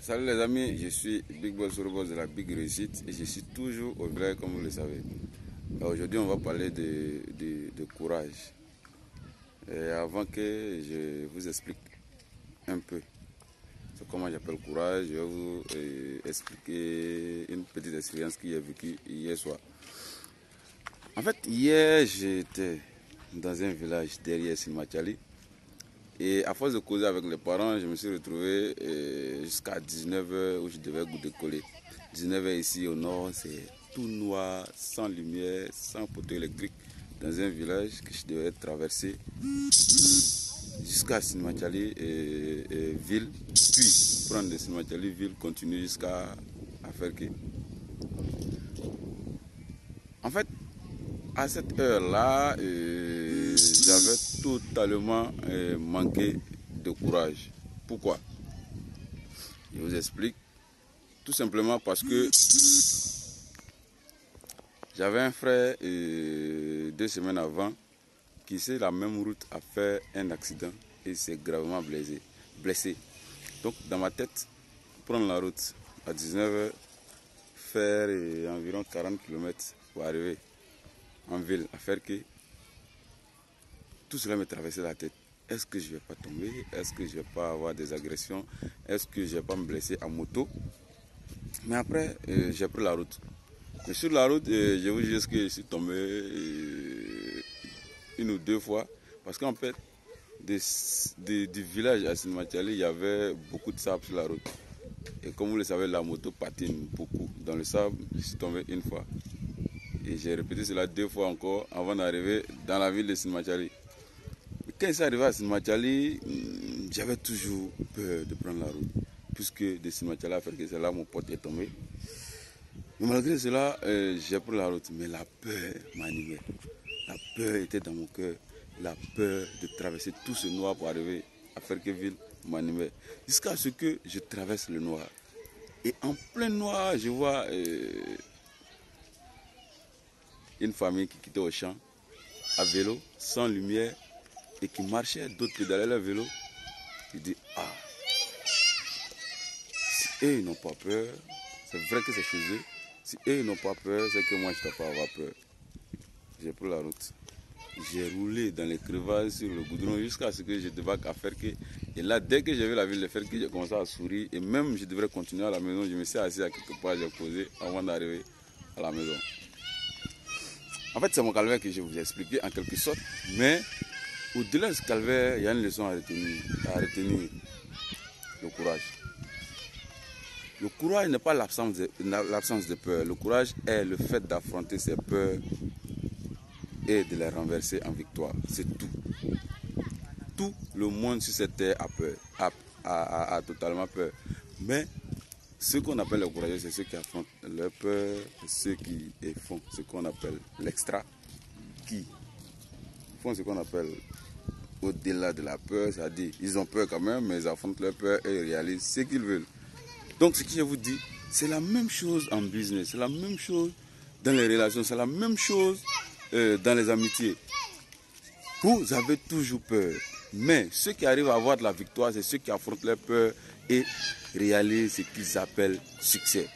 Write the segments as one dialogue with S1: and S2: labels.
S1: Salut les amis, je suis Big Boss Boss de la Big Réussite et je suis toujours au village comme vous le savez. Aujourd'hui on va parler de courage. Et avant que je vous explique un peu comment j'appelle courage, je vais vous expliquer une petite expérience que j'ai vécue hier soir. En fait, hier j'étais dans un village derrière Sinmachali. Et à force de causer avec les parents, je me suis retrouvé jusqu'à 19h où je devais décoller. 19h ici au nord, c'est tout noir, sans lumière, sans poteau électrique, dans un village que je devais traverser jusqu'à Sinmachali ville, puis prendre de Sinmachali ville, continuer jusqu'à Aferke. En fait, à cette heure-là, j'avais totalement manqué de courage. Pourquoi? Je vous explique. Tout simplement parce que j'avais un frère 2 semaines avant qui, sur la même route, a fait un accident et s'est gravement blessé. Donc, dans ma tête, prendre la route à 19h, faire environ 40 km pour arriver en ville, à faire que tout cela me traversait la tête. Est-ce que je ne vais pas tomber? Est-ce que je ne vais pas avoir des agressions? Est-ce que je ne vais pas me blesser en moto? Mais après, j'ai pris la route. Mais sur la route, je vous dis que je suis tombé 1 ou 2 fois. Parce qu'en fait, du village à Sinmachali, il y avait beaucoup de sable sur la route. Et comme vous le savez, la moto patine beaucoup. Dans le sable, je suis tombé 1 fois. Et j'ai répété cela 2 fois encore avant d'arriver dans la ville de Sinmachali. Quand je suis arrivé à Sinmachali, j'avais toujours peur de prendre la route. Puisque de Sinmachali à Ferke, c'est là mon pote est tombé. Mais malgré cela, j'ai pris la route. Mais la peur m'animait. La peur était dans mon cœur. La peur de traverser tout ce noir pour arriver à Ferkeville m'animait. Jusqu'à ce que je traverse le noir. Et en plein noir, je vois une famille qui quittait au champ à vélo, sans lumière, et qui marchait, d'autres pédalaient leur vélo. Je dis, ah, si eux ils n'ont pas peur, c'est vrai que c'est chez eux. Si eux ils n'ont pas peur, c'est que moi je ne dois pas avoir peur. J'ai pris la route. J'ai roulé dans les crevasses sur le goudron jusqu'à ce que je débarque à Ferke. Et là, dès que j'ai vu la ville de Ferke, j'ai commencé à sourire. Et même je devrais continuer à la maison, je me suis assis à quelque part, j'ai posé avant d'arriver à la maison. En fait, c'est mon calvaire que je vous ai expliqué en quelque sorte. Mais au-delà de ce calvaire, il y a une leçon à retenir. Le courage. Le courage n'est pas l'absence de peur. Le courage est le fait d'affronter ses peurs et de les renverser en victoire. C'est tout. Tout le monde sur cette terre a peur, a totalement peur. Mais ceux qu'on appelle les courageux, c'est ceux qui affrontent leur peur, ceux qui font ce qu'on appelle l'extra, qui font ce qu'on appelle au-delà de la peur, c'est-à-dire ils ont peur quand même, mais ils affrontent leur peur et ils réalisent ce qu'ils veulent. Donc ce que je vous dis, c'est la même chose en business, c'est la même chose dans les relations, c'est la même chose dans les amitiés. Vous avez toujours peur, mais ceux qui arrivent à avoir de la victoire, c'est ceux qui affrontent leur peur et réalisent ce qu'ils appellent succès.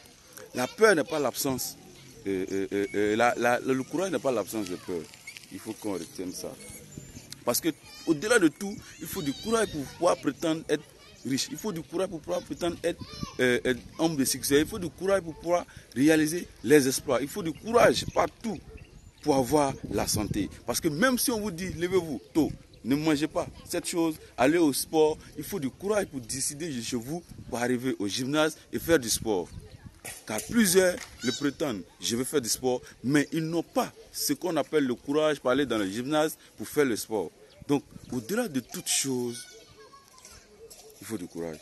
S1: La peur n'est pas l'absence, le courage n'est pas l'absence de peur. Il faut qu'on retienne ça. Parce que au-delà de tout, il faut du courage pour pouvoir prétendre être riche. Il faut du courage pour pouvoir prétendre être homme de succès. Il faut du courage pour pouvoir réaliser les exploits. Il faut du courage partout pour avoir la santé. Parce que même si on vous dit, levez-vous tôt, ne mangez pas cette chose, allez au sport, il faut du courage pour décider de chez vous pour arriver au gymnase et faire du sport. Car plusieurs le prétendent, je vais faire du sport, mais ils n'ont pas ce qu'on appelle le courage pour aller dans le gymnase pour faire le sport. Donc, au-delà de toute chose, il faut du courage.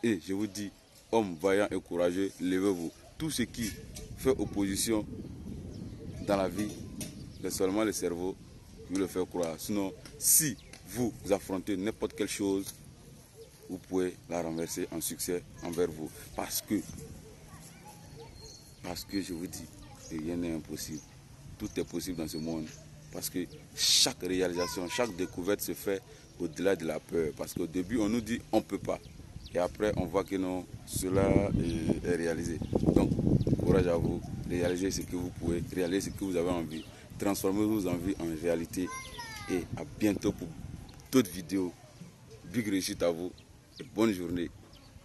S1: Et je vous dis, hommes vaillants et courageux, levez-vous. Tout ce qui fait opposition dans la vie, c'est seulement le cerveau qui vous le fait croire. Sinon, si vous affrontez n'importe quelle chose, vous pouvez la renverser en succès envers vous. Parce que je vous dis, rien n'est impossible. Tout est possible dans ce monde. Parce que chaque réalisation, chaque découverte se fait au-delà de la peur. Parce qu'au début, on nous dit on ne peut pas. Et après, on voit que non, cela est réalisé. Donc, courage à vous, réalisez ce que vous pouvez, réalisez ce que vous avez envie, transformez vos envies en réalité. Et à bientôt pour d'autres vidéos. Big réussite à vous et bonne journée.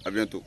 S1: À bientôt.